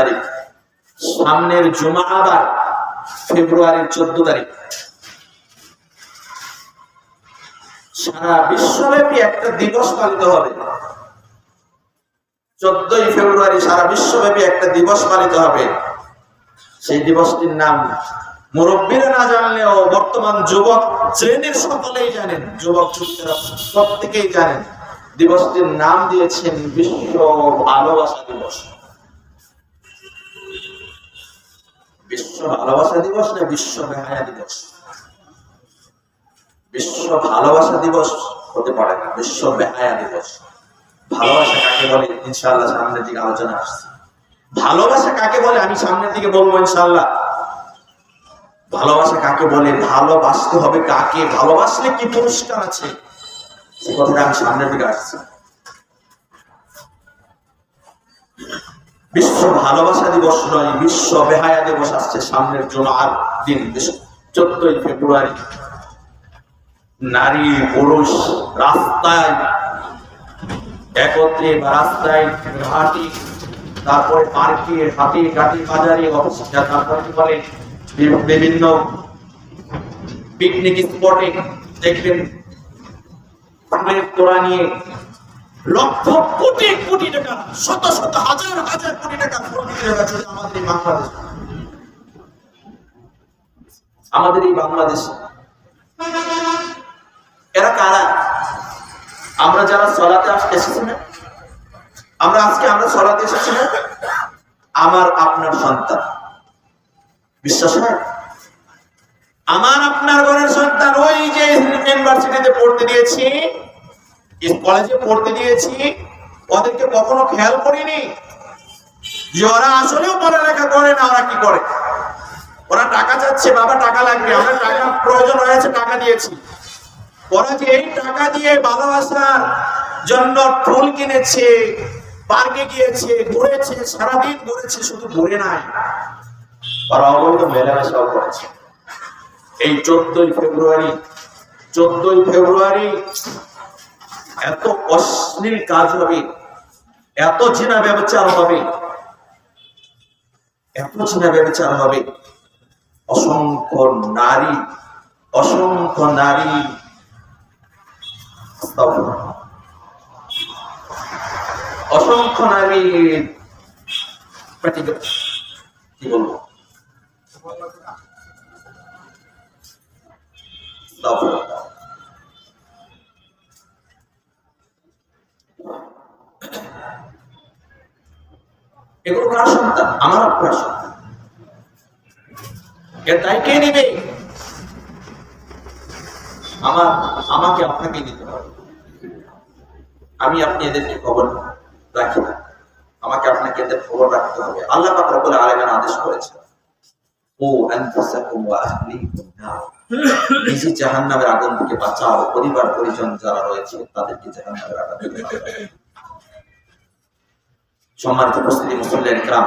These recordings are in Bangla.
তারিখ, সামনের জুমাবার ফেব্রুয়ারির 14 তারিখ। সারা বিশ্বব্যাপী একটা দিবস পালিত হবে। 14ই ফেব্রুয়ারি সারা বিশ্বব্যাপী একটা দিবস পালিত হবে। সেই দিবসটির নাম মুরব্বীরা না জানলেও বর্তমান যুবক শ্রেণীর সকলেই জানেন, যুবক যুবতীরা প্রত্যেকেই জানেন। দিবসটির নাম দিয়েছেন বিশ্ব ভালোবাসা দিবস। বিশ্ব ভালোবাসা দিবস না বিশ্ব বেহায়া দিবস? বিশ্ব ভালোবাসা দিবস হতে পারে না, বিশ্ব বেহায়া দিবস। ভালোবাসা কাকে বলে ইনশাআল্লাহ সামনের দিকে আলোচনা আসছে। ভালোবাসা কাকে বলে আমি সামনের দিকে বলবো ইনশাআল্লাহ। ভালোবাসা কাকে বলে, ভালোবাসতে হবে কাকে, ভালোবাসলে কি পুরস্কার আছে, সে কথাটা আমি সামনের দিকে আসছি। বিশ্ব ভালোবাসা দিবস নয়, বিশ্ব বেহায়া দিবস আসছে সামনের জুমার দিন 14ই ফেব্রুয়ারি। নারী পুরুষ রাস্তায় একত্রে, বা রাস্তায় ঘাটি, তারপরে পার্কে, হাতি ঘাটি, বাজারে, তারপরে কি বলে বিভিন্ন পিকনিক স্পটে দেখবেন ফুলের তোড়া নিয়ে লক্ষ কোটি কোটি টাকা, শত শত হাজার হাজার কোটি টাকা আমাদের এই বাংলাদেশ, আমাদের এই বাংলাদেশ। এরা কারা? আমরা যারা সলাতে এসেছি না, আমরা সলাতে এসেছি না, আমার আপনার সন্তান। বিশ্বাস হয়? আমার আপনার ঘরের সন্তান। ওই যে ইউনিভার্সিটিতে পড়তে দিয়েছি, কলেজে পড়তে দিয়েছি, ওদেরকে কখনো খেয়াল করিনি যে ওরা আসলেও পড়ালেখা করে না। ওরা কি করে? ওরা টাকা চাচ্ছে, বাবা টাকা লাগবে, আমরা টাকা প্রয়োজন হয়েছে, টাকা দিয়েছি। ওরা যে এই টাকা দিয়ে ভালোবাসার জন্য ফুল কিনেছে, পার্কে গিয়েছে, ঘুরেছে, সারাদিন ঘুরেছে, শুধু ঘুরে নাই, ওরা অবৈধ মেলামেশাও করেছে। এই 14ই ফেব্রুয়ারি এত অশ্লীল কাজ হবে, এত জিনা ব্যবচার হবে, এত জিনা ব্যবচার হবে। অসংখ্য নারী কি বলবো, এগুলো কার সন্তান? আমার আপনার সন্তান। এর দায় কে নেবে? আমাকে আপনাকে দিতে হবে। আমি আপনি এদেরকে খবর রাখি না, আমাকে আপনাকে এদের খবর রাখতে হবে। আল্লাহ পাক রব্বুল আলামিন আদেশ করেছেন, ও আনফুসাকুম ওয়া আহলিকুম নার, নিজে জাহান্নামের আগুন থেকে বাঁচাও, পরিবার পরিজন যারা রয়েছে তাদেরকে জাহান্নামের আগুন থেকে বাঁচাও। সম্মানিত উপস্থিতি মুসল্লিয়ান কিরাম,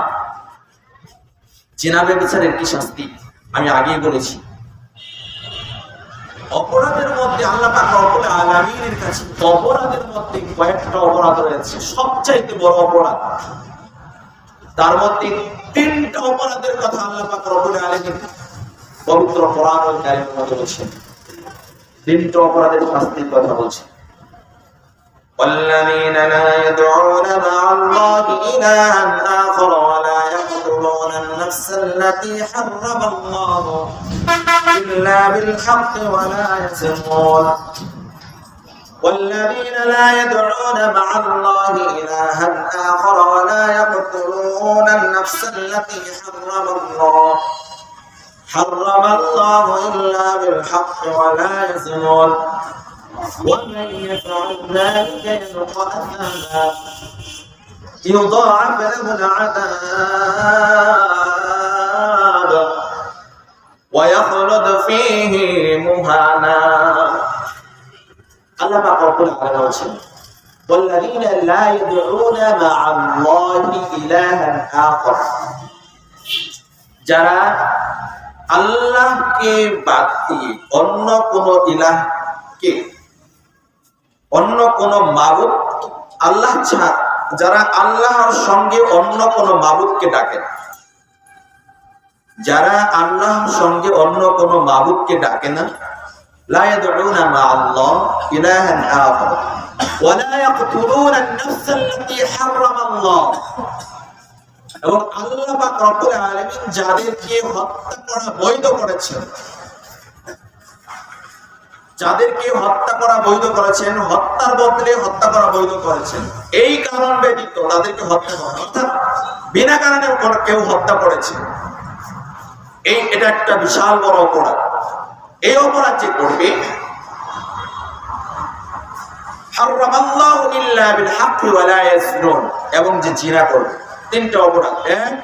জিনা ব্যভিচারের কি শাস্তি আমি আগেই বলেছি। অপরাধের মধ্যে আল্লাহ পাক রব্বুল আলামিনের কাছে অপরাধের মধ্যে কয়েকটা অপরাধ রয়েছে, সবচাইতে বড় অপরাধ। তার মধ্যে 3টা অপরাধের কথা আল্লাহ পাক রব্বুল আলামিন পবিত্র কোরআনুল কারীমের মধ্যে বলেছেন। 3টা অপরাধের শাস্তির কথা বলছেন। والذين لا يدعون مع الله إلها آخر ولا يقتلون النفس التي حرم الله إلا بالحق ولا يزنون والذين لا يدعون مع الله إلها آخر ولا يقتلون النفس التي حرم الله إلا بالحق ولا يزنون ومن يفعل ذلك يلقى أثاما يضاعف له العذاب ويخلد فيه مهانا الله ما قول على وجهه والذين لا يدعون مع الله إلها آخر যারা আল্লাহকে বাদ দিয়ে অন্য কোন ইলাহকে, অন্য কোন মাবুদ, আল্লাহ ছাড়া যারা আল্লাহর সঙ্গে অন্য কোন মাবুদকে ডাকে না, যারা আল্লাহর সঙ্গে অন্য কোন মাবুদকে ডাকে না, লা ইয়াদউনা মা আল্লাহ ইলাহান আখার ওয়া লা ইয়াকতুলুনা আন-নাফস আল্লাতী হারাম আল্লাহ, এবং আল্লাহ পাক রব্বুল আলামিন যাদেরকে হত্যা করা বৈধ করেছেন, যাদেরকে হত্যা করা বৈধ করেছেন, হত্যার বদলে হত্যা করা বৈধ করেছেন, এই কারণ ব্যতীত তাদেরকে হত্যা করা, অর্থাৎ বিনা কারণে কেউ হত্যা করেছে, এটা একটা বিশাল বড় অপরাধ। এই অপরাধ যে করবে, হারামাল্লাহু ইল্লা বিল হাক্কি ওয়া লা ইয়াজনুন, এবং যে জিনা করবে, তিনটা অপরাধ। এক,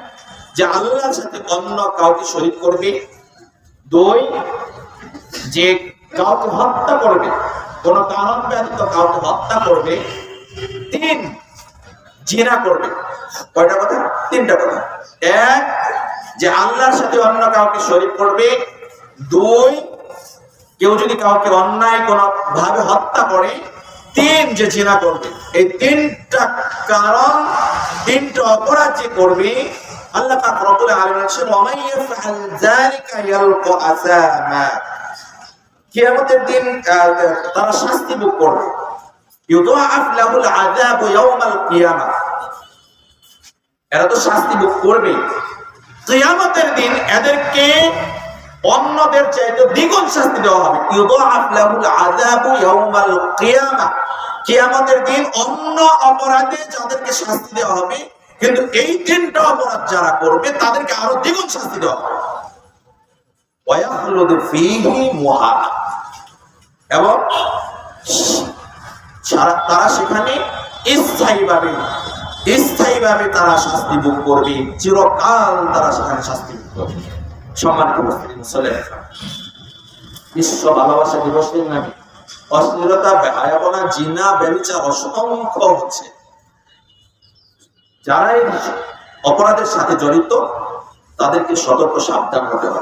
যে আল্লাহর সাথে অন্য কাউকে শরীক করবে। দুই, যে কাউকে হত্যা করবে, কোন কারণ ব্যতীত কাউকে হত্যা করবে। তিন, জিনা করবে। কয়টা কথা? তিনটা কথা। এক, যে আল্লাহর সাথে অন্য কাউকে শরীক করবে। দুই, কেউ যদি কাউকে অন্যায় কোন ভাবে হত্যা করে। তিন, যে জিনা করবে। এই তিনটা কারণ, তিনটা অপরাধ যে করবে, আল্লাহ পাক রব্বুল আলামিন বলেছেন ওয়া মান ইয়াফআল যালিকা ইয়ালকা আসামা, কিয়ামতের দিন তারা শাস্তি ভোগ করবে। ইউদাআফ লাহুল আযাবু ইয়াওমাল কিয়ামাহ, এরা তো শাস্তি ভোগ করবে, কিয়ামতের দিন এদেরকে অন্যদের চাইতে দ্বিগুণ শাস্তি দেওয়া হবে। ইউদাআফ লাহুল আযাবু ইয়াওমাল কিয়ামাহ, কিয়ামতের দিন অন্য অপরাধে যাদেরকে শাস্তি দেওয়া হবে, কিন্তু এই তিনটা অপরাধ যারা করবে তাদেরকে আরো দ্বিগুণ শাস্তি দেওয়া হবে। ওয়া ইয়াখলুদু ফীহি মুহানা, এবং তারা সেখানে স্থায়ীভাবে তারা শাস্তি ভোগ করবে, চিরকাল তারা সেখানে শাস্তি ভোগ করবে। সম্মানিত উপস্থিতি, বিশ্ব ভালোবাসা দিবসের নামে অশ্লীলতা, বেহায়াপনা, জিনা, ব্যভিচার অসংখ্য হচ্ছে। যারা এই অপরাধের সাথে জড়িত তাদেরকে সতর্ক সাবধান হতে হবে।